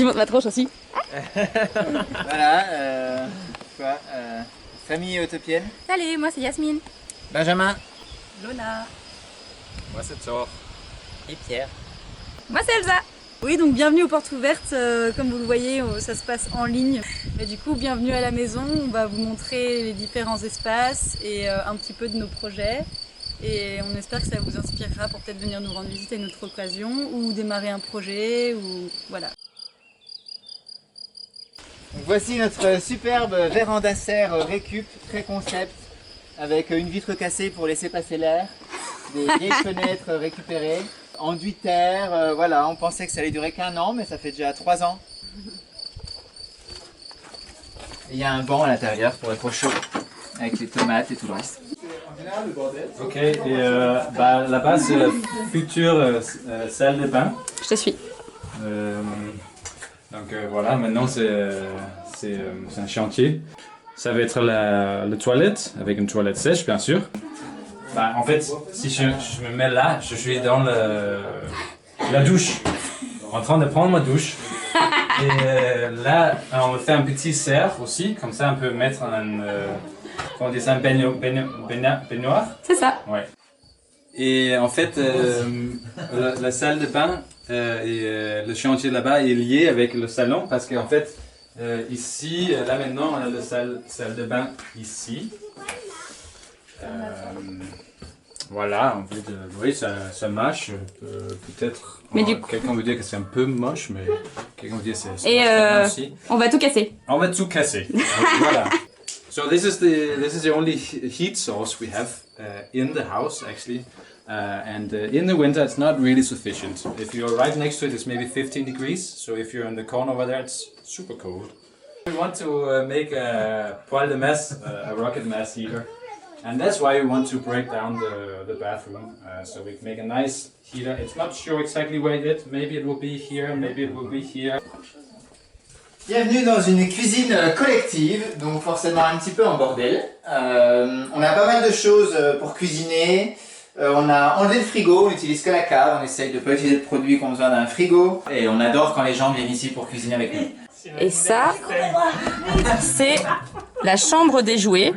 je montre ma tronche aussi. Voilà, famille utopienne. Salut, moi c'est Yasmine. Benjamin. Lola. Moi c'est Thor. Et Pierre. Moi c'est Elsa. Oui, donc bienvenue aux Portes Ouvertes. Comme vous le voyez, ça se passe en ligne. Et du coup, bienvenue à la maison. On va vous montrer les différents espaces et un petit peu de nos projets. Et on espère que ça vous inspirera pour peut-être venir nous rendre visite à une autre occasion ou démarrer un projet ou voilà. Donc voici notre superbe véranda serre récup, très concept, avec une vitre cassée pour laisser passer l'air, des vieilles fenêtres récupérées, enduit terre, voilà, on pensait que ça allait durer qu'un an, mais ça fait déjà 3 ans. Et il y a un banc à l'intérieur pour être au chaud, avec les tomates et tout le reste. Ok, et là-bas c'est la future salle de bain. Je te suis. Donc voilà, maintenant c'est un chantier. Ça va être la toilette, avec une toilette sèche bien sûr. Bah, en fait, si je me mets là, je suis dans la douche, en train de prendre ma douche. Et là, on fait un petit cerf aussi, comme ça on peut mettre comment on dit ça, un baignoire. C'est ça. Ouais. Et en fait, la salle de bain et le chantier là-bas est lié avec le salon parce qu'en fait, ici, là maintenant, on a la salle de bain ici. Voilà, en fait, oui, ça marche. Peut-être, quelqu'un veut dire que c'est un peu moche, mais quelqu'un veut dire que c'est bien aussi. On va tout casser. On va tout casser. Voilà. So this is the only heat source we have in the house actually, and in the winter it's not really sufficient. If you're right next to it, it's maybe 15 degrees. So if you're in the corner over there, it's super cold. We want to make a poêle de masse, a rocket mass heater, and that's why we want to break down the bathroom. So we can make a nice heater. It's not sure exactly where it is. Maybe it will be here. Maybe it will be here. Bienvenue dans une cuisine collective, donc forcément un petit peu en bordel. On a pas mal de choses pour cuisiner. On a enlevé le frigo, on n'utilise que la cave, on essaye de ne pas utiliser de produits qui ont besoin d'un frigo. Et on adore quand les gens viennent ici pour cuisiner avec nous. Et ça, c'est la chambre des jouets,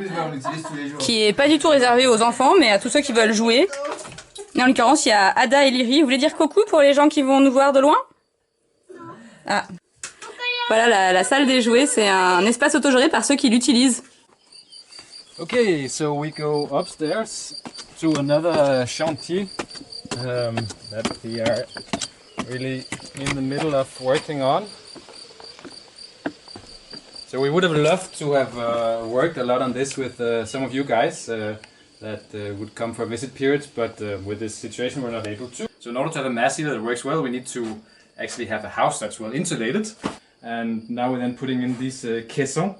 qui est pas du tout réservée aux enfants, mais à tous ceux qui veulent jouer. Et en l'occurrence, il y a Ada et Lyri. Vous voulez dire coucou pour les gens qui vont nous voir de loin? Ah. Voilà, la salle des jouets, c'est un espace autogéré par ceux qui l'utilisent. Okay, so we go upstairs to another chantier that we are really in the middle of working on. So we would have loved to have worked a lot on this with some of you guys that would come for a visit period, but with this situation we're not able to. So in order to have a mass heater that works well, we need to actually have a house that's well insulated. And now we're then putting in these caissons,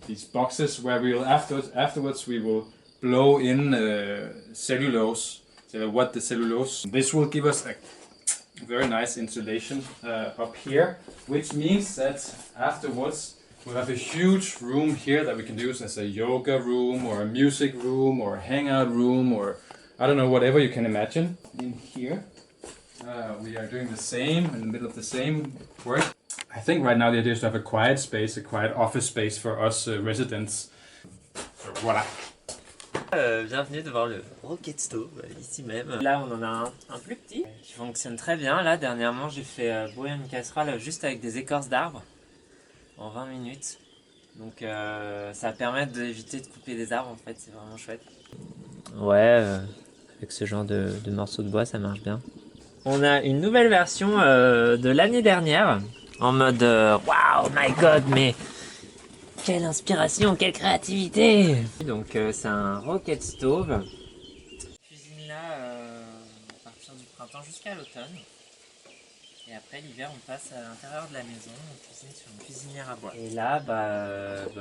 these boxes where we'll afterwards we will blow in cellulose. So what the cellulose? This will give us a very nice insulation up here, which means that afterwards we'll have a huge room here that we can use as a yoga room or a music room or a hangout room or I don't know, whatever you can imagine. In here. We are doing the same, in the middle of the same work. I think right now the idea is to have a quiet space, a quiet office space for us residents. So, voilà. Bienvenue devant le Rocket Stove, ici même. Là on en a un plus petit qui fonctionne très bien. Là dernièrement j'ai fait bouillir une casserole juste avec des écorces d'arbres en 20 minutes. Donc ça va permettre d'éviter de couper des arbres en fait, c'est vraiment chouette. Ouais, avec ce genre de morceaux de bois ça marche bien. On a une nouvelle version de l'année dernière, en mode wow, my god, mais quelle inspiration, quelle créativité! Donc c'est un Rocket Stove. Cuisine là à partir du printemps jusqu'à l'automne. Et après l'hiver on passe à l'intérieur de la maison, on cuisine sur une cuisinière à bois. Et là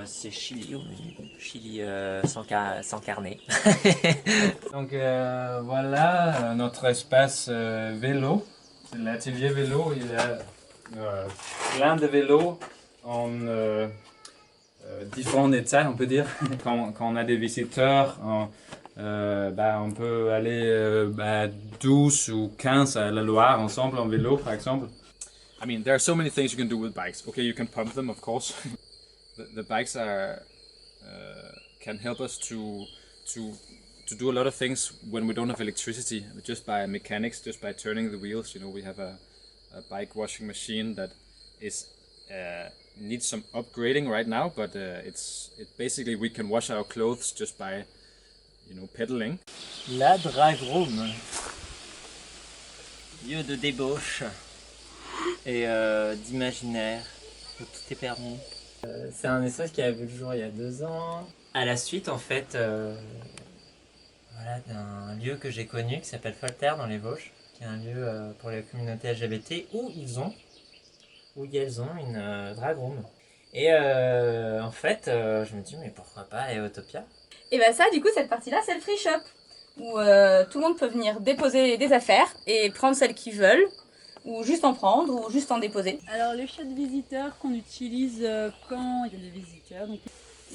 c'est chili au menu, chili sans carnet. Donc voilà notre espace vélo, c'est l'atelier vélo, il y a plein de vélos en différents états on peut dire. Quand on a des visiteurs, on peut aller 12 ou 15 à la Loire ensemble en vélo par exemple. I mean, there are so many things you can do with bikes. Okay, you can pump them, of course. The bikes are can help us to do a lot of things when we don't have electricity, just by mechanics, just by turning the wheels. You know, we have a bike washing machine that is needs some upgrading right now, but it basically we can wash our clothes just by, you know, pedaling. La Dragroom, lieu de débauche et d'imaginaire où tout est permis. C'est un espace qui a vu le jour il y a 2 ans. À la suite, en fait, voilà, d'un lieu que j'ai connu qui s'appelle Folter dans les Vosges, qui est un lieu pour la communauté LGBT où elles ont une dragroom. Et en fait, je me dis, mais pourquoi pas aller à Utopia? Et bah ça, du coup, cette partie-là, c'est le free shop, où tout le monde peut venir déposer des affaires et prendre celles qu'ils veulent, ou juste en prendre, ou juste en déposer. Alors les chiottes visiteurs qu'on utilise quand il y a des visiteurs, donc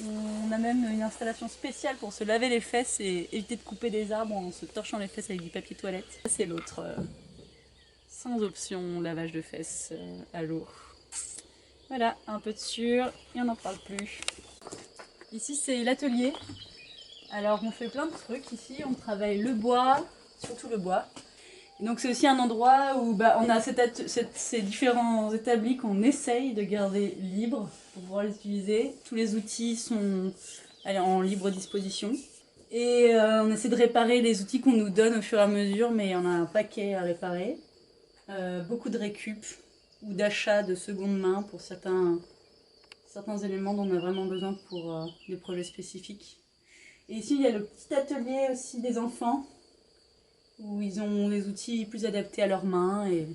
on a même une installation spéciale pour se laver les fesses et éviter de couper des arbres en se torchant les fesses avec du papier toilette. C'est l'autre, sans option lavage de fesses à l'eau. Voilà, un peu de sûr et on n'en parle plus. Ici c'est l'atelier. Alors on fait plein de trucs ici, on travaille le bois, surtout le bois. Et donc c'est aussi un endroit où on a ces différents établis qu'on essaye de garder libres pour pouvoir les utiliser. Tous les outils sont en libre disposition. Et on essaie de réparer les outils qu'on nous donne au fur et à mesure, mais on a un paquet à réparer. Beaucoup de récup ou d'achat de seconde main pour certains éléments dont on a vraiment besoin pour des projets spécifiques. Et ici il y a le petit atelier aussi des enfants, où ils ont des outils plus adaptés à leurs mains et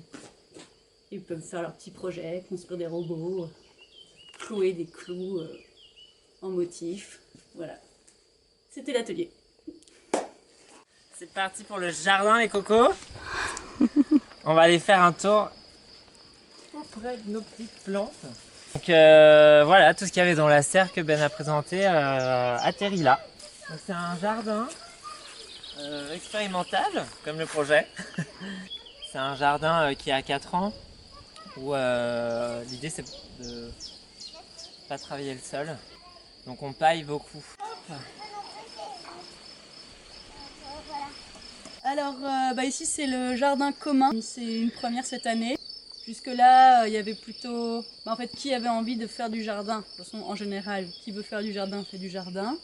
ils peuvent faire leurs petits projets, construire des robots, clouer des clous en motif. Voilà, c'était l'atelier. C'est parti pour le jardin les cocos. On va aller faire un tour auprès de nos petites plantes. Donc voilà, tout ce qu'il y avait dans la serre que Ben a présenté atterrit là. Donc c'est un jardin expérimental, comme le projet. C'est un jardin qui a 4 ans, où l'idée c'est de pas travailler le sol. Donc on paille beaucoup. Alors ici c'est le jardin commun, c'est une première cette année. Jusque là il y avait plutôt, en fait qui avait envie de faire du jardin. De toute façon en général qui veut faire du jardin fait du jardin.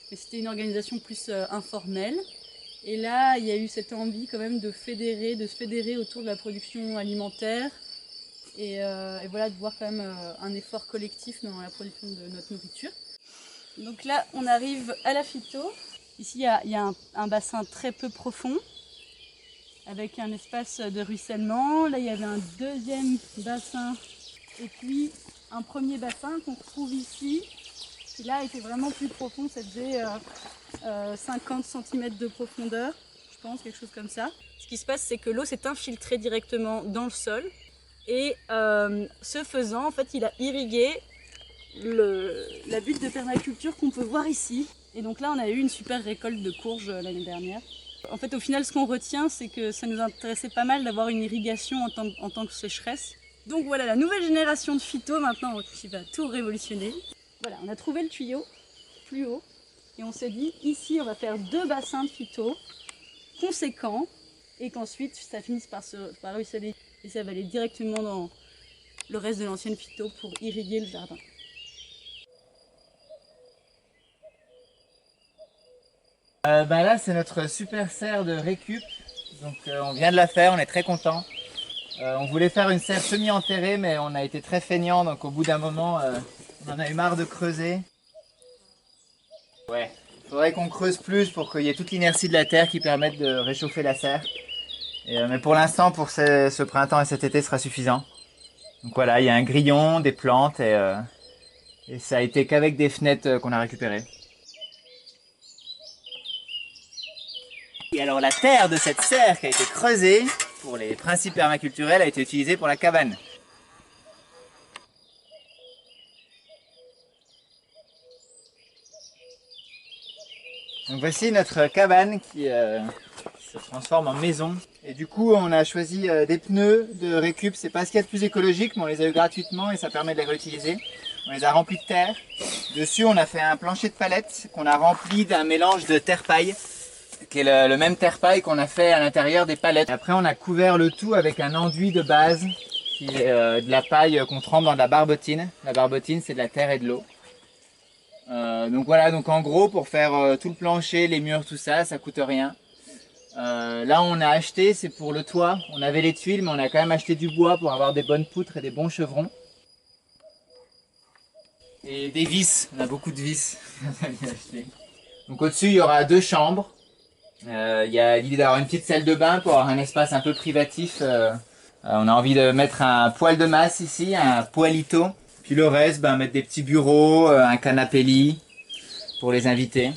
Mais c'était une organisation plus informelle. Et là, il y a eu cette envie quand même de se fédérer autour de la production alimentaire et voilà, de voir quand même un effort collectif dans la production de notre nourriture. Donc là, on arrive à la phyto. Ici, il y a un bassin très peu profond avec un espace de ruissellement. Là, il y avait un deuxième bassin et puis un premier bassin qu'on retrouve ici. Qui là était vraiment plus profond, ça faisait 50 cm de profondeur, je pense, quelque chose comme ça. Ce qui se passe, c'est que l'eau s'est infiltrée directement dans le sol et ce faisant, en fait, il a irrigué la butte de permaculture qu'on peut voir ici. Et donc là, on a eu une super récolte de courges l'année dernière. En fait, au final, ce qu'on retient, c'est que ça nous intéressait pas mal d'avoir une irrigation en tant que sécheresse. Donc voilà, la nouvelle génération de phyto maintenant qui va tout révolutionner. Voilà, on a trouvé le tuyau plus haut et on s'est dit ici on va faire 2 bassins de phyto conséquents et qu'ensuite ça finisse par ruisseler et ça va aller directement dans le reste de l'ancienne phyto pour irriguer le jardin. Là c'est notre super serre de récup, donc on vient de la faire, on est très content. On voulait faire une serre semi-enterrée mais on a été très feignant, donc au bout d'un moment on en a eu marre de creuser. Ouais, il faudrait qu'on creuse plus pour qu'il y ait toute l'inertie de la terre qui permette de réchauffer la serre. Mais pour l'instant, pour ce printemps et cet été, ce sera suffisant. Donc voilà, il y a un grillon, des plantes et ça a été qu'avec des fenêtres qu'on a récupérées. Et alors la terre de cette serre qui a été creusée pour les principes permaculturels a été utilisée pour la cabane. Donc voici notre cabane qui se transforme en maison. Et du coup, on a choisi des pneus de récup. C'est pas ce qu'il y a de plus écologique, mais on les a eu gratuitement et ça permet de les réutiliser. On les a remplis de terre. Dessus, on a fait un plancher de palettes qu'on a rempli d'un mélange de terre-paille, qui est le même terre-paille qu'on a fait à l'intérieur des palettes. Et après, on a couvert le tout avec un enduit de base, qui est de la paille qu'on trempe dans de la barbotine. La barbotine, c'est de la terre et de l'eau. Donc voilà, donc en gros, pour faire tout le plancher, les murs, tout ça, ça coûte rien. Là, on a acheté, c'est pour le toit. On avait les tuiles, mais on a quand même acheté du bois pour avoir des bonnes poutres et des bons chevrons. Et des vis, on a beaucoup de vis. Donc au-dessus, il y aura 2 chambres. Il y a l'idée d'avoir une petite salle de bain pour avoir un espace un peu privatif. On a envie de mettre un poêle de masse ici, un poêlito. Puis le reste, mettre des petits bureaux, un canapé lit pour les invités.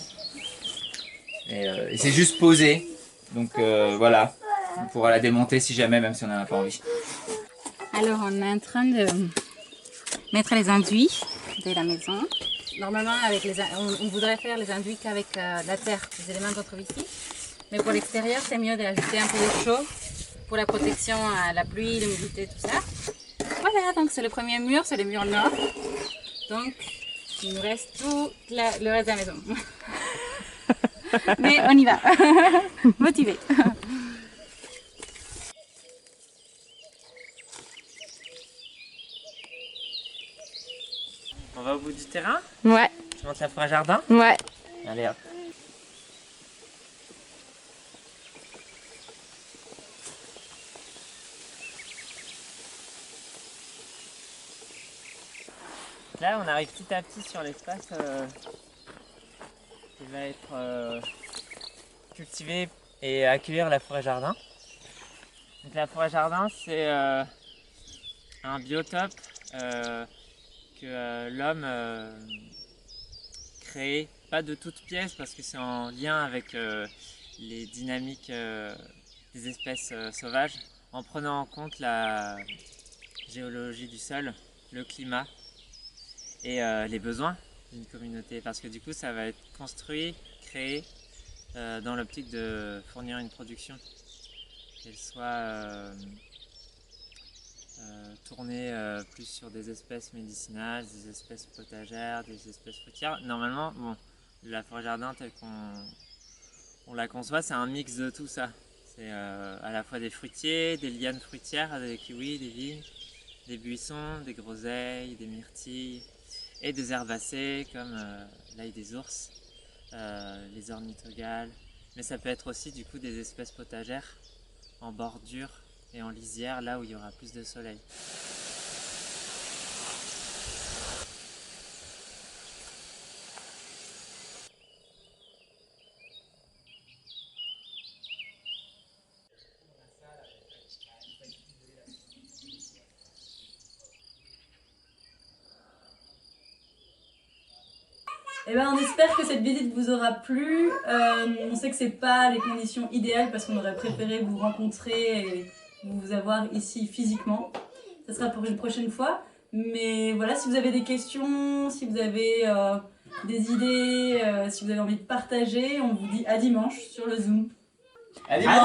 Et c'est juste posé. Donc voilà, on pourra la démonter si jamais, même si on n'en a pas envie. Alors on est en train de mettre les enduits de la maison. Normalement, on voudrait faire les enduits qu'avec la terre, les éléments qu'on trouve ici. Mais pour l'extérieur, c'est mieux d'ajouter un peu d'eau chaude pour la protection à la pluie, l'humidité, tout ça. Voilà, donc c'est le premier mur, c'est le mur nord. Donc, il nous reste tout le reste de la maison. Mais on y va. Motivé. On va au bout du terrain? Ouais, Je monte la forêt jardin? ouais. Allez hop. Là, on arrive petit à petit sur l'espace qui va être cultivé et accueillir la forêt jardin. Donc la forêt jardin, c'est un biotope que l'homme crée, pas de toutes pièces parce que c'est en lien avec les dynamiques des espèces sauvages, en prenant en compte la géologie du sol, le climat et les besoins d'une communauté, parce que du coup ça va être construit, créé dans l'optique de fournir une production, qu'elle soit tournée plus sur des espèces médicinales, des espèces potagères, des espèces fruitières. Normalement, bon, la forêt jardin telle qu'on la conçoit, c'est un mix de tout ça. C'est à la fois des fruitiers, des lianes fruitières, des kiwis, des vignes, des buissons, des groseilles, des myrtilles et des herbacées comme l'ail des ours, les ornithogales. Mais ça peut être aussi du coup des espèces potagères en bordure et en lisière, là où il y aura plus de soleil. Eh ben, on espère que cette visite vous aura plu. On sait que c'est pas les conditions idéales parce qu'on aurait préféré vous rencontrer et vous avoir ici physiquement. Ça sera pour une prochaine fois. Mais voilà, si vous avez des questions, si vous avez des idées, si vous avez envie de partager, on vous dit à dimanche sur le Zoom. À dimanche.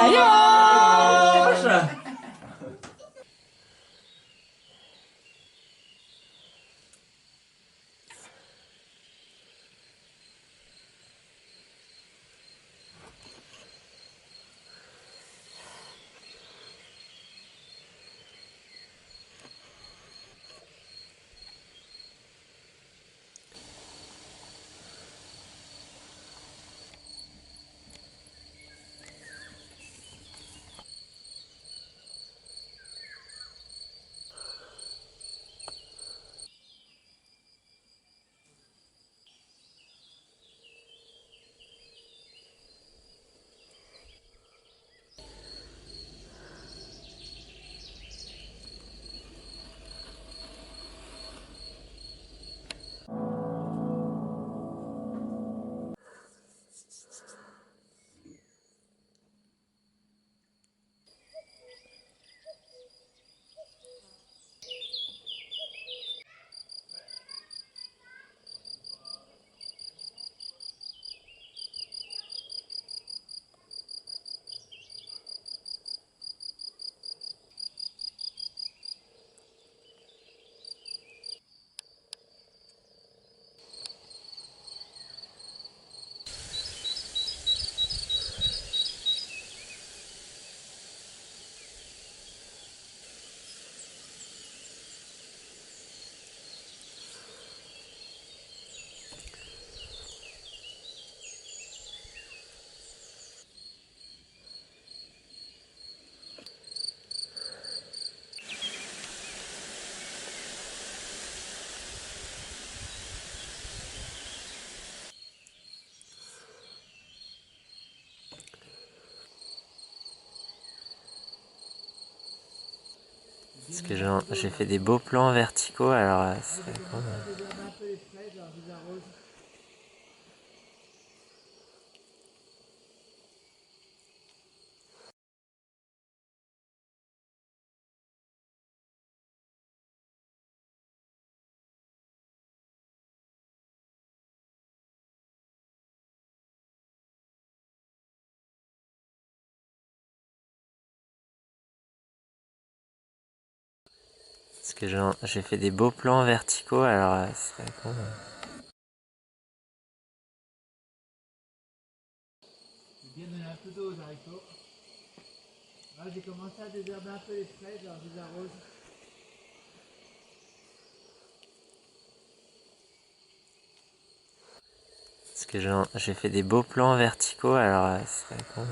Parce que j'ai fait des beaux plans verticaux, alors ce serait cool. Parce que j'ai fait des beaux plans verticaux, alors ce serait cool. J'ai bien donné un peu d'eau aux haricots. Là, j'ai commencé à désherber un peu les fraises, alors je les arrose. Parce que j'ai fait des beaux plans verticaux, alors ce serait cool.